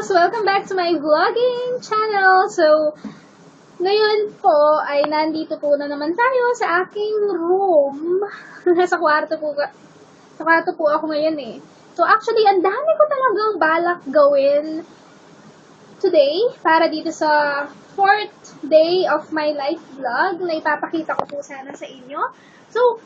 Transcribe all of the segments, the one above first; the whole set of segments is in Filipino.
loves! Welcome back to my vlogging channel. So, ngayon po ay nandito po na naman tayo sa aking room. sa kwarto po ako ngayon eh. So, actually, ang dami ko talagang balak gawin today para dito sa 4th day of my life vlog na ipapakita ko po sana sa inyo. So,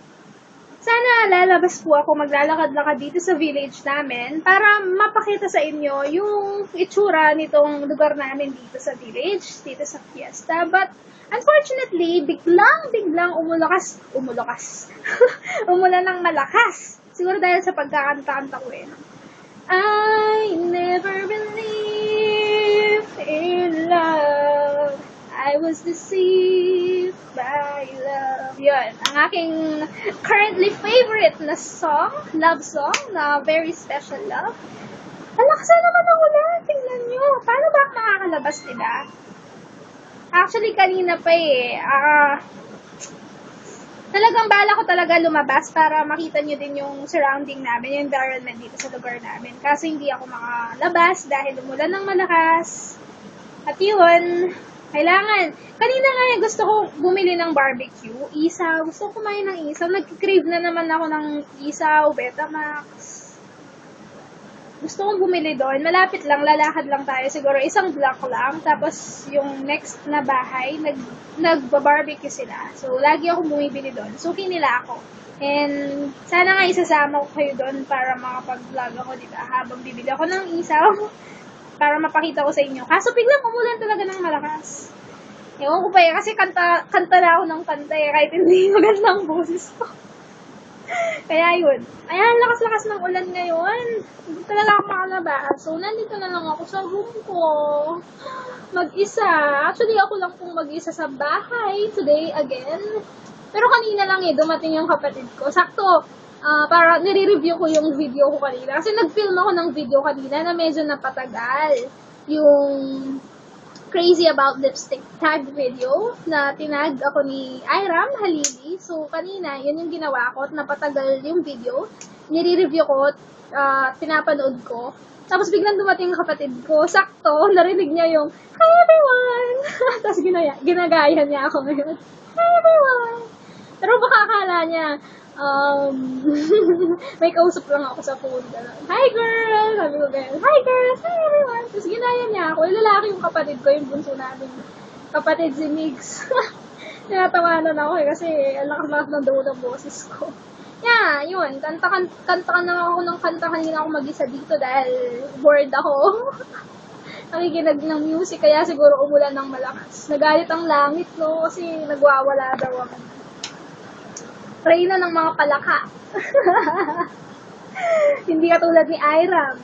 sana lalabas po ako, maglalakad-lakad dito sa village namin para mapakita sa inyo yung itsura nitong lugar namin dito sa village, dito sa fiesta. But, unfortunately, biglang umulan ng malakas. Siguro dahil sa pagkakanta-kanta ko eh. I never believed in love. I was deceived by love. Yun, ang aking currently favorite na song, love song, na very special love. Alakas na naman ang ulan, tingnan nyo. Paano ba makakalabas nila? Actually, kanina pa eh, talagang bala ko talaga lumabas para makita nyo din yung surrounding namin, yung environment dito sa lugar namin. Kasi hindi ako makalabas dahil umulan ng malakas. At yun, kailangan. Kanina nga gusto ko bumili ng barbecue, isaw. Gusto ko kumain ng isaw. Nag-crave na naman ako ng isaw, Betamax. Gusto kong bumili doon. Malapit lang, lalakad lang tayo. Siguro isang block lang. Tapos yung next na bahay, nagba-barbecue sila. So, lagi ako bumibili doon. Suki nila ako. And sana nga isasama ko kayo doon para makapag-vlog ako, diba? Habang bibili ako ng isaw. Para mapakita ko sa inyo. Kaso biglang umulan talaga ng malakas. Ewan ko pa eh, kasi kanta na ako ng kanta eh, kahit hindi maganda ang boses ko. Kaya yun. Ayan, lakas-lakas ng ulan ngayon. Hindi talaga ako makalabas. So, nandito na lang ako sa room ko. Mag-isa. Actually, ako lang pong mag-isa sa bahay today again. Pero kanina lang eh, dumating yung kapatid ko. Sakto. Para nire-review ko yung video ko kanina. Kasi nag-film ako ng video kanina na medyo napatagal. Yung Crazy About Lipstick tag video na tinag ako ni Iram Halili. So, kanina, yun yung ginawa ko at napatagal yung video. Nire-review ko at pinapanood ko. Tapos biglang dumating yung kapatid ko. Sakto, narinig niya yung, "Hi everyone!" Tapos ginagaya niya ako ngayon. "Hi everyone!" Pero baka akala niya, may kausap lang ako sa phone. "Hi girl!" Sabi ko ganyan. "Hi girls! Hi everyone!" Tapos ginaya niya ako. Yung lalaki yung kapatid ko, yung bunso namin. Kapatid si Mix. Tinatawanan ako kasi ang lakas-lakas ng daw ng boses ko. Yeah, yun. Kantakan na ako ng kanta kanina ako mag-isa dito dahil bored ako. Nakikinig ng music kaya siguro umulan ng malakas. Nagalit ang langit, no? Kasi nagwawala daw ako. Reyna ng mga palaka. Hindi katulad ni Iram.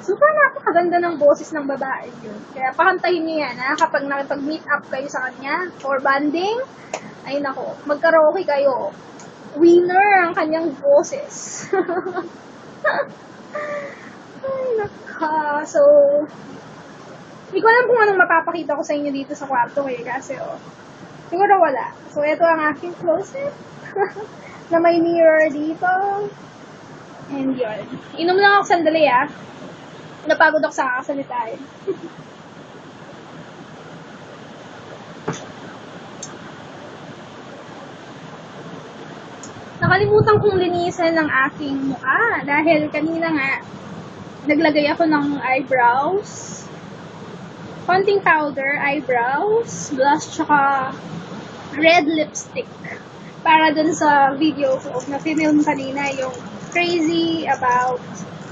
Super napakaganda ng boses ng babae yun. Kaya pakantahin niyo yan, ha? Kapag nakipag-meet up kayo sa kanya, or banding, ay nako, magkaraoke kayo. Winner ang kanyang boses. Ay naka. So, hindi ko alam kung anong mapapakita ko sa inyo dito sa kwarto eh, kasi siguro wala. So, ito ang aking closet. Na may mirror dito. And yun. Inom lang ako sandali ah. Napagod ako sa kakasalita eh. Nakalimutan kong linisan ng aking mukha. Dahil kanina nga, naglagay ako ng eyebrows. Konting powder, eyebrows, blush, tsaka red lipstick. Para dun sa video ko na film kanina yung Crazy About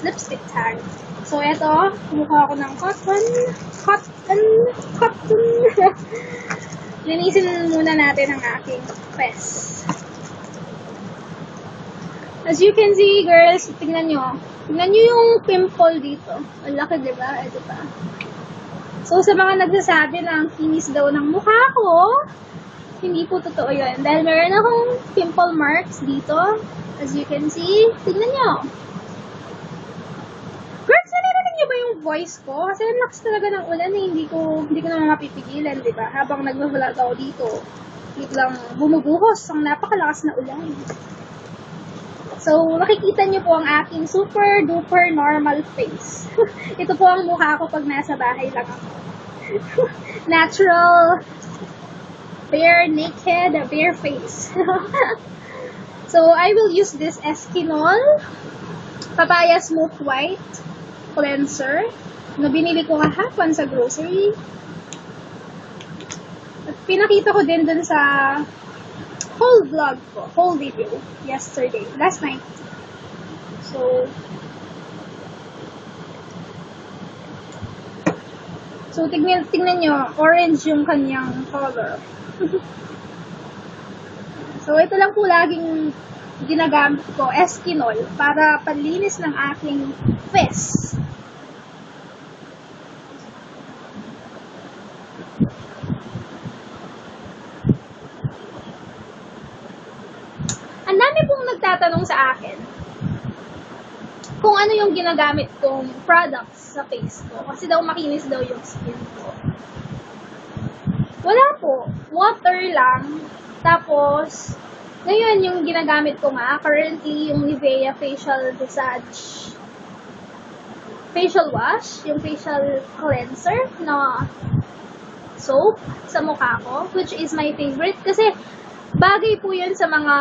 Lipstick tag. So, eto, kumuha ako ng cotton. Linisin muna natin ang aking face. As you can see, girls, tingnan nyo. Tingnan nyo yung pimple dito. Ang laki, diba? Ito pa. So, sa mga nagsasabi na ang kinis daw ng mukha ko, hindi po totoo yun. Dahil meron akong pimple marks dito. As you can see. Tignan nyo. Girls, narinig nyo ba yung voice ko? Kasi ang lakas talaga ng ulan eh. Hindi ko naman mapipigilan, diba? Habang nag-vlog ako dito. Biglang bumubuhos ang napakalakas na ulan. So, makikita niyo po ang aking super duper normal face. Ito po ang mukha ko pag nasa bahay lang ako. Natural, bare naked, bare face. So, I will use this Eskinol Papaya Smooth White Cleanser na binili ko kahapon sa grocery. At pinakita ko din dun sa whole vlog ko, whole video, last night. So tingnan nyo, orange yung kanyang color. So, ito lang po laging ginagamit ko, Eskinol, para panlinis ng aking face. Ang dami pong nagtatanong sa akin kung ano yung ginagamit kong products sa face ko. Kasi daw makinis daw yung skin ko. Wala po. Water lang. Tapos, ngayon yung ginagamit ko nga, currently yung Nivea Facial Visage Facial Wash, yung facial cleanser na soap sa mukha ko, which is my favorite. Kasi, bagay po yun sa mga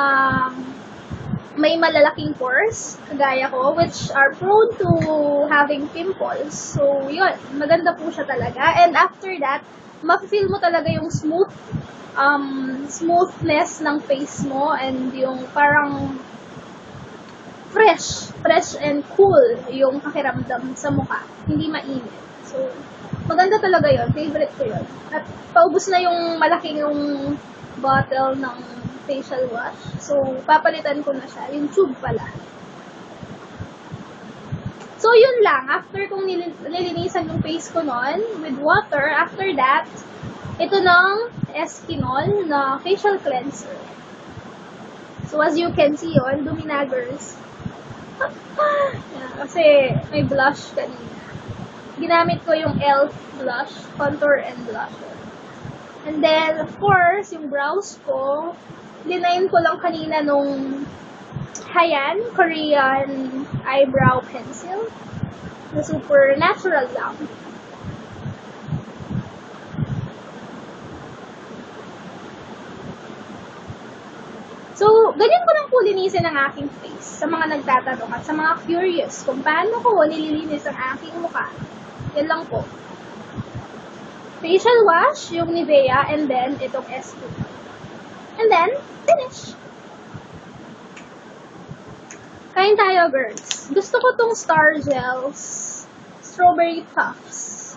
may malalaking pores, kagaya ko, which are prone to having pimples. So, yun, maganda po siya talaga. And after that, ma-feel mo talaga yung smoothness ng face mo and yung parang fresh and cool yung pakiramdam sa mukha. Hindi mainit. So, maganda talaga yun. Favorite ko yun. At paubos na yung malaking yung bottle ng facial wash. So, papalitan ko na siya. Yung tube pala. So, yun lang. After kong nilinisan yung face ko nun with water, after that, ito ng Eskinol na facial cleanser. So, as you can see yun, Dominagers. Yeah, kasi may blush kanina. Ginamit ko yung e.l.f. blush, contour and blusher. And then, of course, yung brows ko, linayin ko lang kanina nung Hayan Korean eyebrow pencil. Na super natural lang. So, ganyan ko lang po linisin ang aking face sa mga nagtatanong at sa mga curious kung paano ko nililinis ang aking mukha. Yan lang po. Facial wash, yung Nivea, and then itong Eskinol. And then, finish. Kain tayo, girls. Gusto ko tong Star Gels Strawberry Puffs.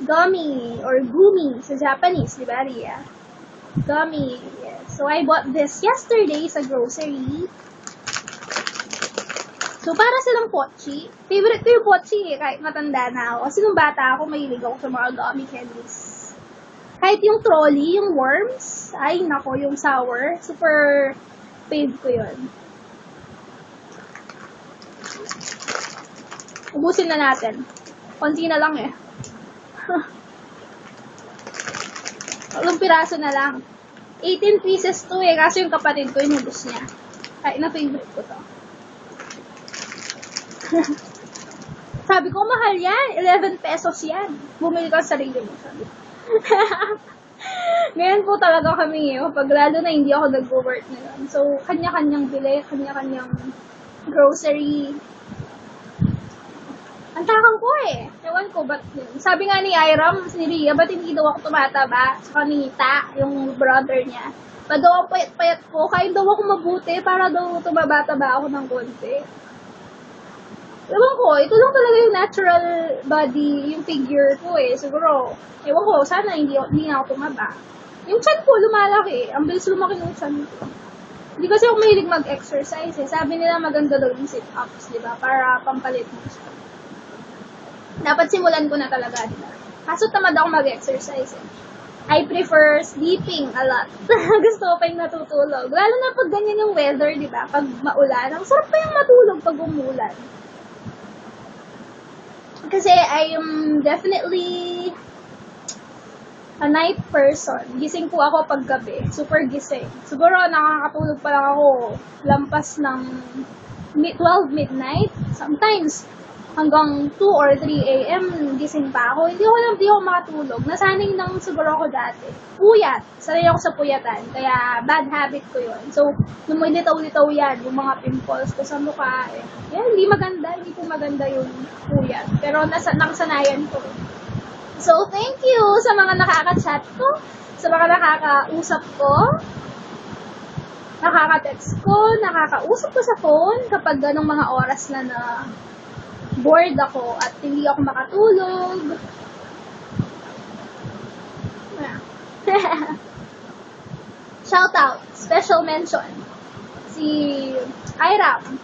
Gummy or gumi sa Japanese, di ba, Ria? Gummy. Yes. So, I bought this yesterday sa grocery. So, para silang pochi. Favorite ko yung pochi kahit matanda na ako. Kasi nung bata ako, mahilig ako sa mga gummy candies. Kahit yung trolley, yung worms, ay nako, yung sour, super fave ko yun. Ubusin na natin. Konti na lang eh. Ilang piraso na lang. 18 pieces to eh, kasi yung kapatid ko inubos niya. Ay, na-favorite ko to. Sabi ko, mahal yan. 11 pesos yan. Bumili ka sa sarili mo. Sabi ko. Ngayon po talaga kami pag lalo na hindi ako nag-work ngayon. So, kanya-kanyang bili, kanya-kanyang grocery. Ang takang ko eh. Ewan ko, ba't yun? Sabi nga ni Iram, ni Ria, ba't hindi daw ako tumataba? Sa kanita, yung brother niya. Ba't daw ang payat-payat ko? Kain daw ako mabuti para daw tumaba-taba ako ng konti. Ewan ko, ito lang talaga yung natural body, yung figure ko eh. Siguro, ewan ko, sana hindi na ako tumaba. Yung chan ko, lumalaki. Ang bilis lumaki ng chan ko. Hindi kasi ako mahilig mag-exercise eh. Sabi nila maganda daw yung sit-ups, di ba? Para pampalit mo siya. Dapat simulan ko na talaga, di ba? Kaso tamad ako mag-exercise eh. I prefer sleeping a lot. Gusto ko pa yung natutulog. Lalo na pag ganyan yung weather, di ba? Pag maulan, ang sarap pa yung matulog pag umulan. Kasi I am definitely a night person. Gising po ako pag gabi. Super gising. Siguro nakakatulog pa lang ako lampas ng 12 midnight. Sometimes hanggang 2 or 3 a.m. gising pa ako. Hindi ako makatulog. Nasanay nang siguro ako dati. Puyat. Sanay ako sa puyatan. Kaya bad habit ko yun. So, lumilitaw-litaw yan. Yung mga pimples ko sa mukha. Yan, hindi maganda. Hindi po maganda yung puyat. Pero nakasanayan ko. So, thank you sa mga nakaka-chat ko, sa mga nakakausap ko, nakaka-text ko, nakakausap ko sa phone kapag ganong mga oras na bored ako at hindi ako makatulog. Shout out, special mention, si Iram,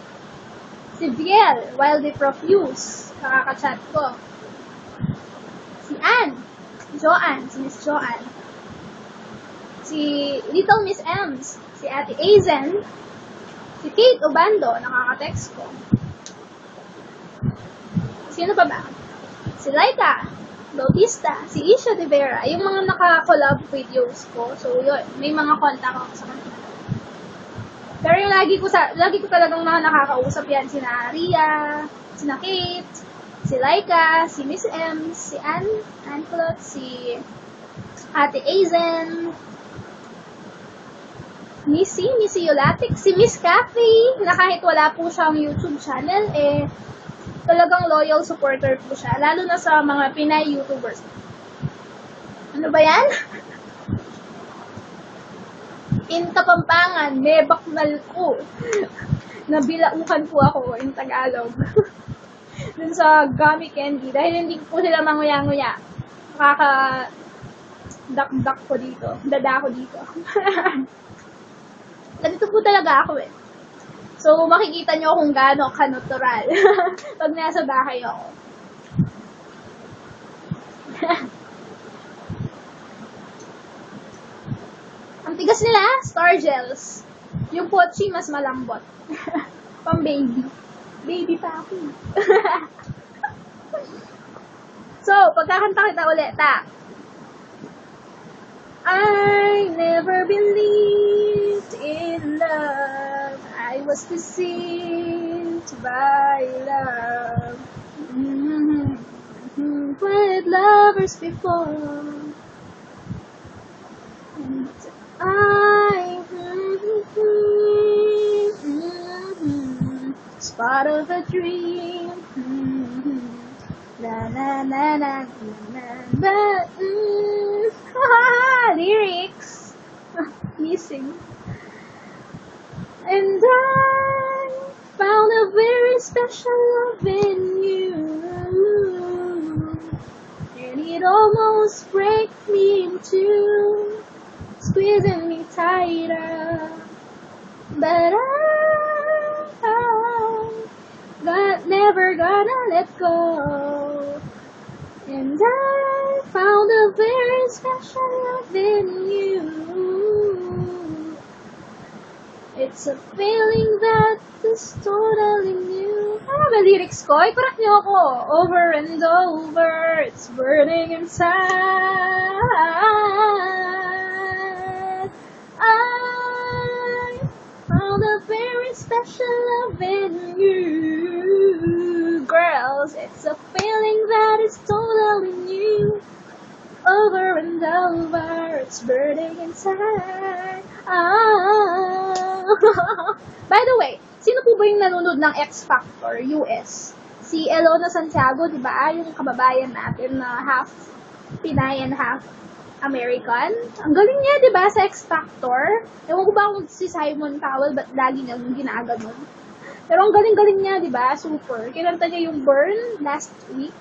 si Viel, Wildy Profuse, nakaka-chat ko. Si Anne, Joanne, si Miss Joanne, si Little Miss Ems, si Ate Azen, si Kate Obando, nakaka-text ko. Sino pa ba? Si Laika Bautista, si Isha De Vera, yung mga naka-collab videos ko. So, yun, may mga contact ako sa kanila. Pero yung lagi ko talagang nakakausap yan, sina Ria, sina Kate, si Laika, si Miss M, si Anne Clot, si Ate Azen, Missy Yolatic, si Miss Cathy, na kahit wala po siyang YouTube channel, talagang loyal supporter po siya, lalo na sa mga Pinay YouTubers. Ano ba yan? In Kapampangan, may baknal ko. Nabilaukan po ako in Tagalog. Dun sa gummy candy. Dahil hindi po sila manguya-nguya. Dakdak ko dito. Dada ko dito. Ganito po talaga ako So, makikita nyo kung gaano ka-natural pag nasa bahay ako. Ang tigas nila, Star Gels. Yung pochi mas malambot. Pang baby. Baby pa ako. So, pagkakanta kita ulit, I never believed in love. I was deceived by love. With lovers before. And it's part of a dream. Na na na na na na. Lyrics. Missing. And I found a very special love in you. And it almost break me in two, squeezing me tighter. But I'm never gonna let go. And I found a very special love in you. It's a feeling that is totally new. Ano ba lyrics ko? I-correct niyo ako. Over and over, it's burning inside. I found a very special love in you. Girls, it's a feeling that is totally new. Over and over, it's burning inside. By the way, sino po ba yung nanonood ng X Factor US? Si Elona Santiago, di ba? Yung kababayan natin na half Pinay and half American. Ang galing niya, di ba, sa X Factor? Ewan ko ba kung si Simon Cowell, ba't lagi niya ginaganon? Pero ang galing-galing niya, di ba? Super. Kinanta niya yung Burn last week.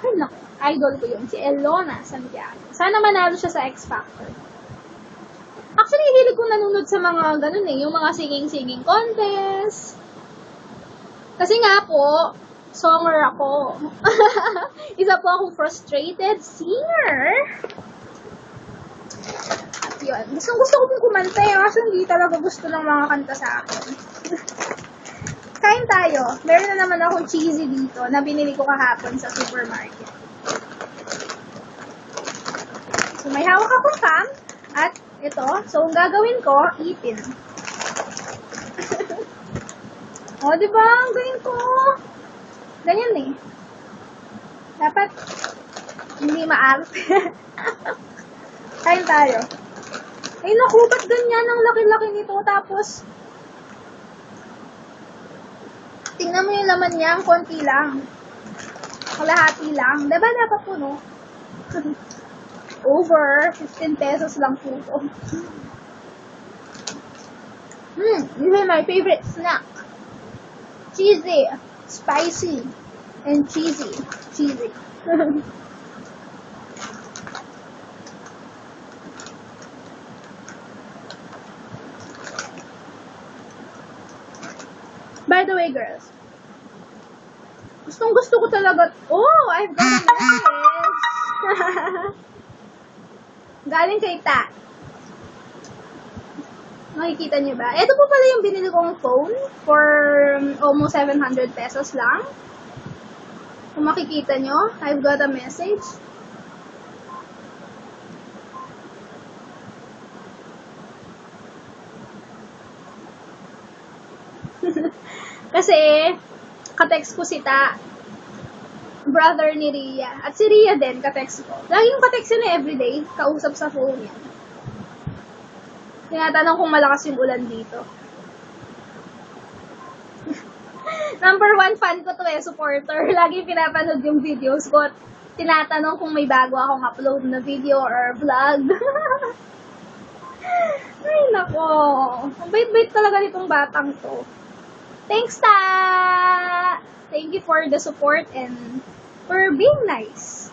Ay, naku. Idol ko yun. Si Elona Santiago. Sana manalo siya sa X Factor. Actually, hilig kong nanonood sa mga ganun yung mga singing-singing contest. Kasi nga po, songer ako. Isa po akong frustrated singer. At yun. Gusto ko pong kumanta kasi hindi talaga gusto ng mga kanta sa akin. Kain tayo. Meron na naman akong cheesy dito na binili ko kahapon sa supermarket. So, may hawak akong cam. At ito. So, ang gagawin ko, ipin. O, diba? Ang galing ko. Ganyan eh. Dapat hindi maarte. Kain tayo. Ay, naku, ba't ganyan? Ang laki-laki nito. Tapos, tingnan mo yung laman niya. Ang konti lang. Kalahati lang. Diba dapat puno? Over 15 pesos lang po ito. This is my favorite snack. Cheesy, spicy, and cheesy. Cheesy. By the way, girls, gustong gusto ko talaga. Oh, I've got a message. Galing kay Ta. Makikita niyo ba? Ito po pala yung binili kong phone for almost 700 pesos lang. Kung makikita nyo, I've got a message. Kasi, katext ko si Ta. Brother ni Ria. At si Ria din, katext ko. Laging katext yun everyday. Kausap sa phone niya. Tinatanong kung malakas yung ulan dito. Number 1 fan ko to supporter. Lagi pinapanood yung videos ko. Tinatanong kung may bago akong upload na video or vlog. Ay, nako. Ang bait-bait talaga nitong batang to. Thanks, Ta! Thank you for the support and for being nice.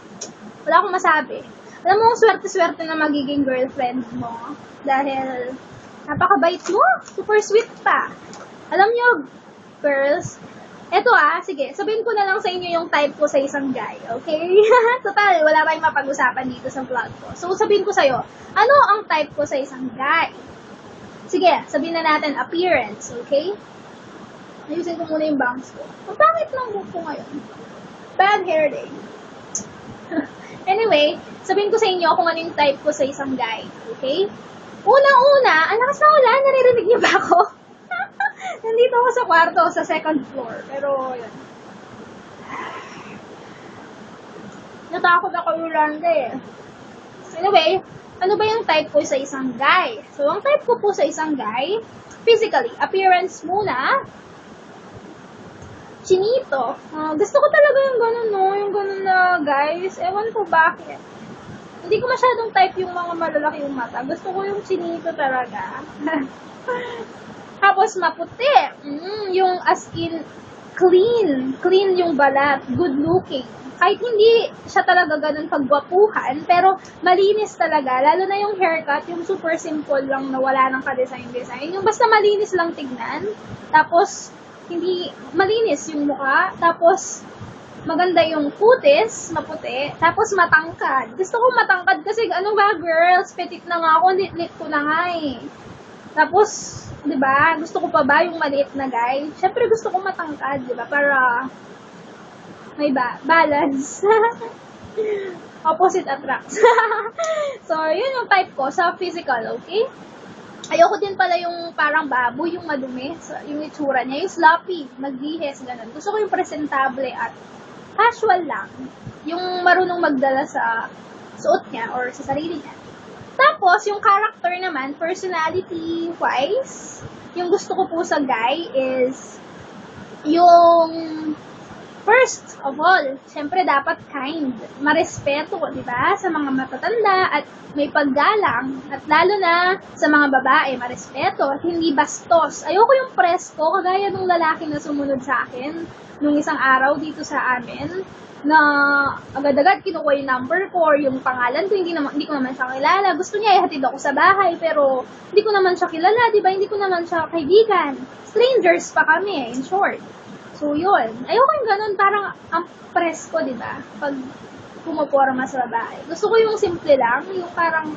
Wala akong masabi. Alam mo, swerte-swerte na magiging girlfriend mo. Dahil, napakabait mo. Super sweet pa. Alam nyo, girls, eto sige, sabihin ko na lang sa inyo yung type ko sa isang guy, okay? Total, wala tayong mapag-usapan dito sa vlog ko. So, sabihin ko sa'yo, ano ang type ko sa isang guy? Sige, sabihin na natin appearance, okay? Ayusin ko muna yung bangs ko. Ang pangit ng buhok ko ngayon. Bad hair day. Anyway, sabihin ko sa inyo kung ano yung type ko sa isang guy, okay? Una-una, ang lakas na ulan, naririnig niyo ba ako? Nandito ako sa kwarto, sa second floor. Pero, yun. Natakot ako Yolanda eh. Anyway, ano ba yung type ko sa isang guy? So, ang type ko po sa isang guy, physically, appearance muna, chinito. Gusto ko talaga yung ganun, no? Yung ganun na, guys. Ewan ko bakit. Hindi ko masyadong type yung mga malalaki yung mata. Gusto ko yung chinito talaga. Tapos, maputi. Yung as in, clean. Clean yung balat. Good looking. Kahit hindi siya talaga ganun pagwapuhan, pero malinis talaga. Lalo na yung haircut, yung super simple lang na wala ng ka-design-design. Yung basta malinis lang tignan. Tapos, hindi malinis yung mukha. Tapos, maganda yung kutis, maputi. Tapos, matangkad. Gusto ko matangkad kasi, ano ba, girls? Petit na nga ako, lit ko na nga eh. Tapos, di ba, gusto ko pa ba yung maliit na guy? Siyempre, gusto ko matangkad, di ba? Para may balance. Opposite attracts. So, yun yung type ko sa physical, okay? Ayoko din pala yung parang baboy, yung madumi, yung itsura niya, yung sloppy, magbihis, ganun. Gusto ko yung presentable at casual lang. Yung marunong magdala sa suot niya or sa sarili niya. Tapos, yung character naman, personality-wise, yung gusto ko po sa guy is yung first of all, syempre dapat kind, marespeto, di ba? Sa mga matatanda at may paggalang at lalo na sa mga babae, marespeto at hindi bastos. Ayoko yung presko, kagaya ng lalaki na sumunod sa akin nung isang araw dito sa amin na agad-agad kinukuha yung number ko or yung pangalan ko, hindi ko naman siya kilala. Gusto niya ihatid ako sa bahay pero hindi ko naman siya kilala, di ba? Hindi ko naman siya kaibigan. Strangers pa kami, in short. So, yun. Ayoko yung ganun, parang ang presko, di ba? Pag pumuporma sa babae. Gusto ko yung simple lang, yung parang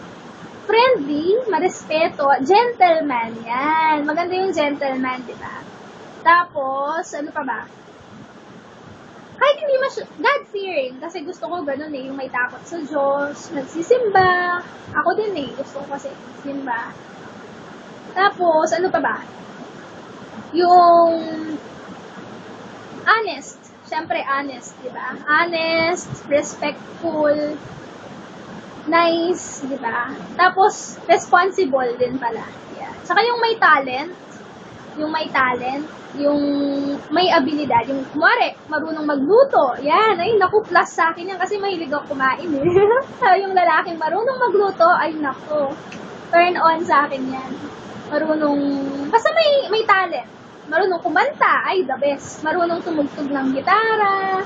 friendly, marespeto, gentleman, yan. Maganda yung gentleman, di ba? Tapos, ano pa ba? kahit hindi God-fearing, kasi gusto ko ganun eh, yung may takot sa Diyos, nagsisimba. Ako din eh, gusto ko kasi simba. Tapos, ano pa ba? Yung honest. Siyempre, honest, di ba? Honest, respectful, nice, di ba? Tapos, responsible din pala. Yeah. Saka yung may talent, yung may abilidad, yung kumare, marunong magluto. Yan, ay naku, plus sa akin yan kasi mahilig ako kumain eh. Yung lalaking marunong magluto, ay naku, turn on sa akin yan. Marunong, basta may talent. Marunong kumanta, ay the best. Marunong tumugtog ng gitara,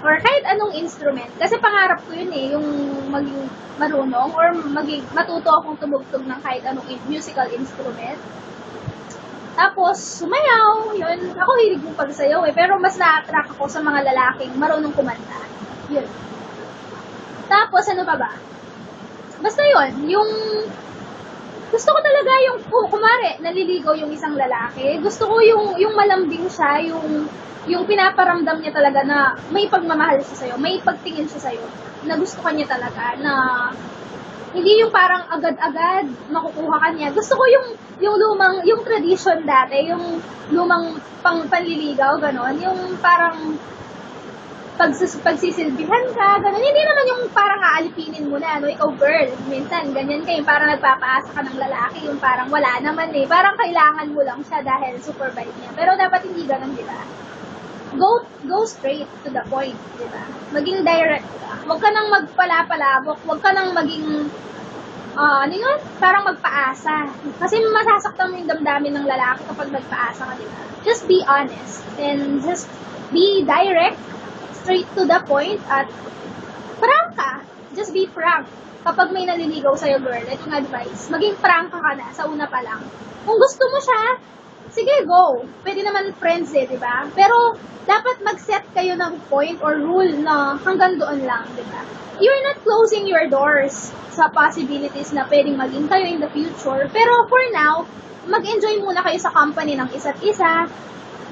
or kahit anong instrument. Kasi pangarap ko yun eh, yung maging marunong, or matuto akong tumugtog ng kahit anong musical instrument. Tapos, sumayaw, yun. Ako hilig yung pagsayaw eh, pero mas na-attract ako sa mga lalaking marunong kumanta. Yun. Tapos, ano pa ba? Basta yun, yung gusto ko talaga yung, kumare, naliligaw yung isang lalaki. Gusto ko yung malambing siya, yung pinaparamdam niya talaga na may pagmamahal siya sa'yo, may pagtingin siya sa'yo, na gusto ka niya talaga, na hindi yung parang agad-agad makukuha ka niya. Gusto ko yung lumang, yung tradition dati, yung lumang panliligaw, gano'n, yung parang pagsisilbihan ka, gano'n. Hindi naman yung parang aalipinin mo na, no? Ikaw girl, minsan, ganyan ka, yung parang nagpapaasa ka ng lalaki, yung parang wala naman eh. Parang kailangan mo lang siya dahil supervise niya. Pero dapat hindi gano'n, di ba? Go straight to the point, di ba? Maging direct ka. Huwag ka nang magpalapalabok, huwag ka nang maging, ano yun? Parang magpaasa. Kasi masasaktan mo yung damdamin ng lalaki kapag nagpaasa ka, di ba? Just be honest, and just be direct, straight to the point, at frank ka. Just be frank. Kapag may naliligaw sa'yo, girl, itong advice, maging frank ka na sa una pa lang. Kung gusto mo siya, sige, go. Pwede naman friends eh, di ba? Pero, dapat mag-set kayo ng point or rule na hanggang doon lang, di ba? You're not closing your doors sa possibilities na pwedeng maging kayo in the future. Pero for now, mag-enjoy muna kayo sa company ng isa't isa.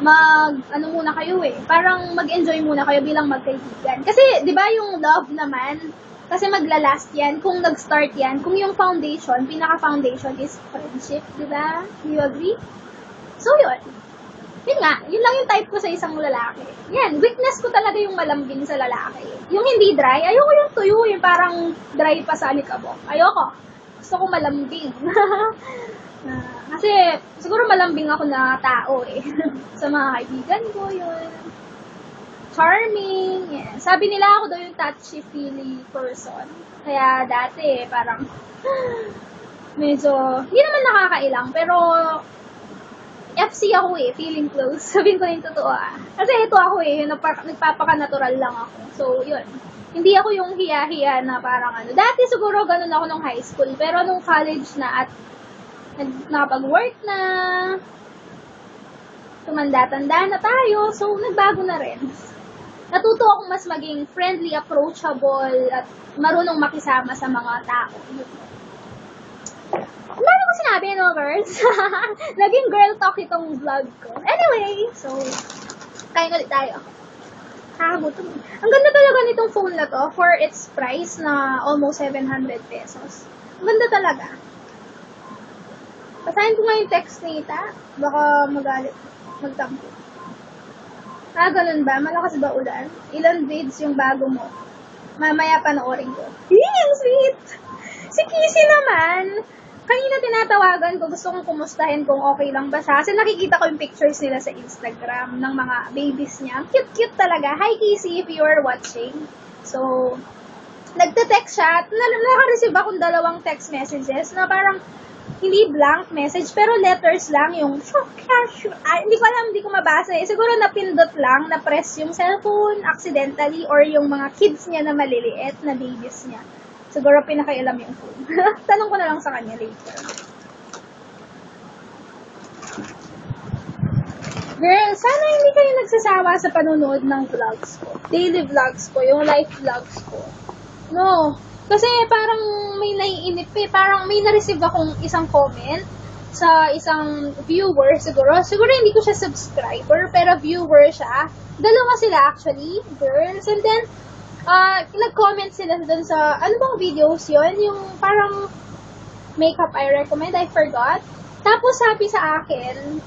Muna kayo eh. Parang mag-enjoy muna kayo bilang magkaibigan. Kasi, di ba yung love naman, kasi maglalast yan, kung nag-start yan, kung yung foundation, pinaka-foundation is friendship, di ba? Do you agree? So, yun. Yun nga, yun lang yung type ko sa isang lalaki. Yan, weakness ko talaga yung malambing sa lalaki. Yung hindi dry, ayoko yung tuyo, yung parang dry pa sa alikabok. Ayoko. Gusto ko malambing. Kasi, siguro malambing ako na tao eh. Sa mga kaibigan ko, yun. Charming. Yeah. Sabi nila ako daw yung touchy-feely person. Kaya dati, parang, medyo, hindi naman nakakailang, pero, FC ako eh, feeling close. Sabihin ko na yung totoo ah. Kasi ito ako eh, nagpapaka-natural lang ako. So, yun. Hindi ako yung hiya-hiya na parang ano. Dati siguro ganun ako nung high school. Pero nung college na at nakapag-work na, tumanda-tanda na tayo. So, nagbago na rin. Natuto akong mas maging friendly, approachable, at marunong makisama sa mga tao. Yun. Ano ko sinabi, no, girls? Naging girl talk itong vlog ko. Anyway, so, kain ulit tayo. Kakagutom. Ang ganda talaga nitong phone na to for its price na almost 700 pesos. Ang ganda talaga. Basahin ko nga yung text ni Ita. Baka magalit. Magtampo. Ganun ba? Malakas ba ulan? Ilan grades yung bago mo? Mamaya panoorin ko. Ang sweet! Si Kissy naman, kanina tinatawagan ko, gusto kong kumustahin kung okay lang ba siya. Kasi nakikita ko yung pictures nila sa Instagram ng mga babies niya. Cute-cute talaga. Hi, Kissy, if you are watching. So, nagte-text siya. Naka-receive akong 2 text messages na parang hindi blank message, pero letters lang yung hindi ko alam, hindi ko mabasa eh. Siguro napindot lang, na-press yung cellphone accidentally or yung mga kids niya na maliliit na babies niya. Siguro pinakailam yung phone. Tanong ko na lang sa kanya later. Girl, sana hindi kayo nagsasawa sa panunood ng vlogs ko. Daily vlogs ko, yung life vlogs ko. No. Kasi parang may naiinip eh. Parang may na-receive akong isang comment sa isang viewer siguro. Siguro hindi ko siya subscriber, pero viewer siya. Dalawa sila actually, girls. And then, nag-comment sila dun sa, ano bang videos yon? Yung parang makeup I recommend, I forgot. Tapos sabi sa akin,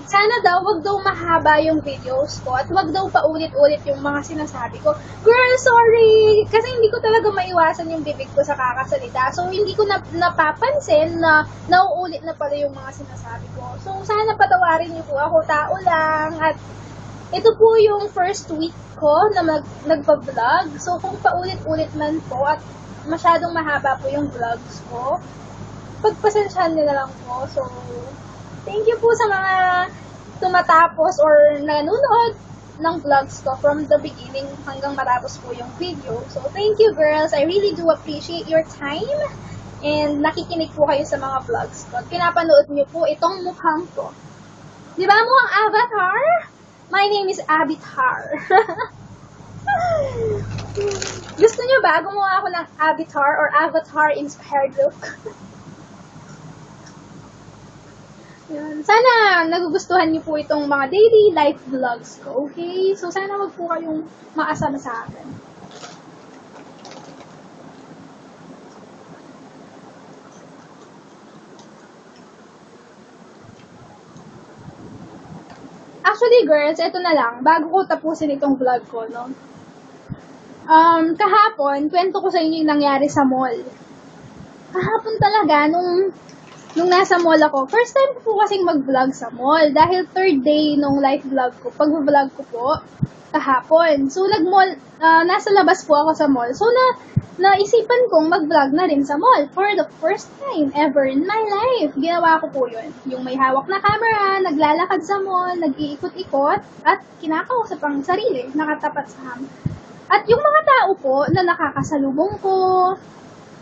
sana daw, wag daw mahaba yung videos ko at wag daw paulit-ulit yung mga sinasabi ko. Girl, sorry! Kasi hindi ko talaga maiwasan yung bibig ko sa kakasalita. So, hindi ko napapansin na nauulit na pala yung mga sinasabi ko. So, sana patawarin niyo po ako, tao lang. At ito po yung first week ko na nagpa-vlog. So, kung paulit-ulit man po at masyadong mahaba po yung vlogs ko, pagpasensyahan nila lang po. So, thank you po sa mga tumatapos or nanonood ng vlogs ko from the beginning hanggang matapos po yung video. So, thank you girls. I really do appreciate your time and nakikinig po kayo sa mga vlogs ko. Pinapanood niyo po itong mukhang ko. Di ba mukhang avatar? My name is Abitar. Gusto niyo ba gumawa ako ng avatar or avatar-inspired look? Yan. Sana nagugustuhan niyo po itong mga daily life vlogs ko, okay? So, sana wag po kayong maasama sa akin. Actually, girls, ito na lang. Bago ko tapusin itong vlog ko, no? Kahapon, kwento ko sa inyo yung nangyari sa mall. Kahapon talaga, nung nasa mall ako, first time ko po kasing mag-vlog sa mall dahil third day nung live vlog ko, pag-vlog ko po kahapon. So, nag-mall, nasa labas po ako sa mall. So, naisipan kong mag-vlog na rin sa mall for the first time ever in my life. Ginawa ko po yun. Yung may hawak na camera, naglalakad sa mall, nag-iikot-ikot, at kinakausap ang sarili, nakatapat sa ham. At yung mga tao po na nakakasalubong ko,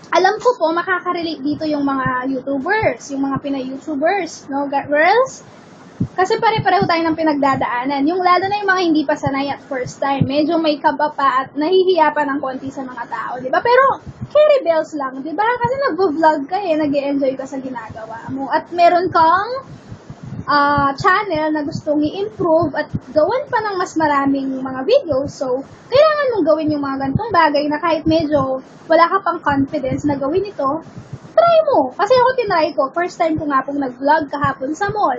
alam ko po, makaka-relate dito yung mga YouTubers, yung mga Pinay-YouTubers, no, girls? Kasi pare-pareho tayo ng pinagdadaanan. Yung lalo na yung mga hindi pa sanay at first time, medyo may kaba pa at nahihiya pa ng konti sa mga tao, di ba? Pero, carry bells lang, di ba? Kasi nag-vlog ka nag-e-enjoy ka sa ginagawa mo. At meron kang channel na gustong i-improve at gawan pa ng mas maraming mga videos. So, kailangan mong gawin yung mga ganitong bagay na kahit medyo wala ka pang confidence na gawin ito, try mo. Kasi ako tinry ko. First time ko nga pong nag-vlog kahapon sa mall.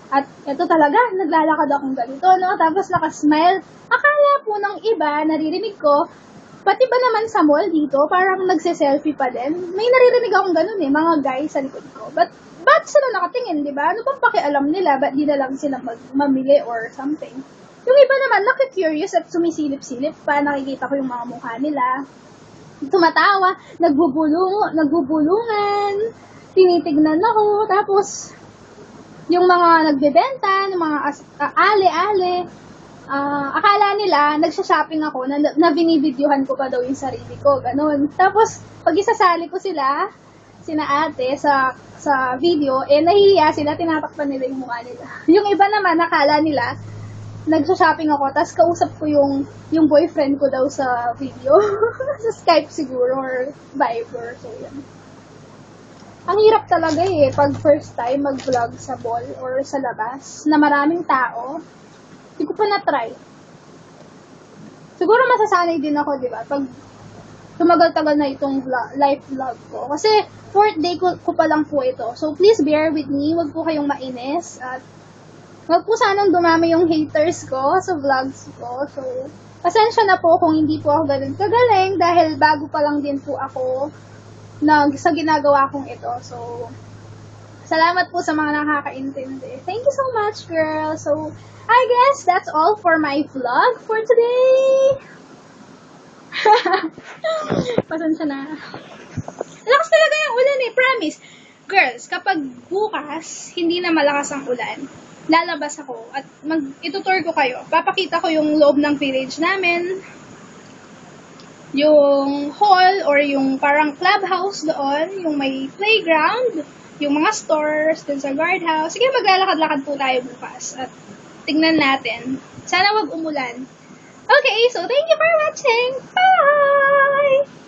At ito talaga, naglalakad akong ganito, no? Tapos nakasmile. Akala po ng iba, naririnig ko, pati ba naman sa mall dito, parang nagse-selfie pa din. May naririnig akong ganun mga guys sa likod ko. But, ba't sila nakatingin, di ba? Ano bang pakialam nila? Ba't di na lang sila mamili or something? Yung iba naman, nakikurious at sumisilip-silip pa. Nakikita ko yung mga mukha nila. Tumatawa, nagbubulungan, tinitignan ako. Tapos, yung mga nagbebenta, yung mga ale-ale, akala nila, nagsha-shopping ako, na binibidyohan ko pa daw yung sarili ko, ganun. Tapos, pag isasali ko sila ate sa video, nahihiya sila, tinatakpan nila yung mukha nila. Yung iba naman, nakala nila, nagsha-shopping ako, tapos kausap ko yung boyfriend ko daw sa video. Sa Skype siguro, or Viber, so yan. Ang hirap talaga pag first time mag-vlog sa mall or sa labas, na maraming tao. Hindi ko pa na-try. Siguro masasanay din ako, di ba? Pag tumagal-tagal na itong live vlog ko. Kasi, 4th day ko pa lang po ito. So, please bear with me. Huwag po kayong mainis. At, huwag po sanang dumami yung haters ko sa vlogs ko. So, pasensya na po kung hindi po ako ganun kagaling dahil bago pa lang din po ako sa ginagawa kong ito. So, salamat po sa mga nakakaintindi. Thank you so much, girl. So, I guess that's all for my vlog for today. Pasensya na. Lakas talaga yung ulan promise. Girls, kapag bukas, hindi na malakas ang ulan, lalabas ako at itutour ko kayo. Papakita ko yung loob ng village namin, yung hall or yung parang clubhouse doon, yung may playground, yung mga stores dun sa guardhouse. Sige, maglalakad-lakad po tayo bukas at tingnan natin. Sana wag umulan. Okay, so thank you for watching. Bye!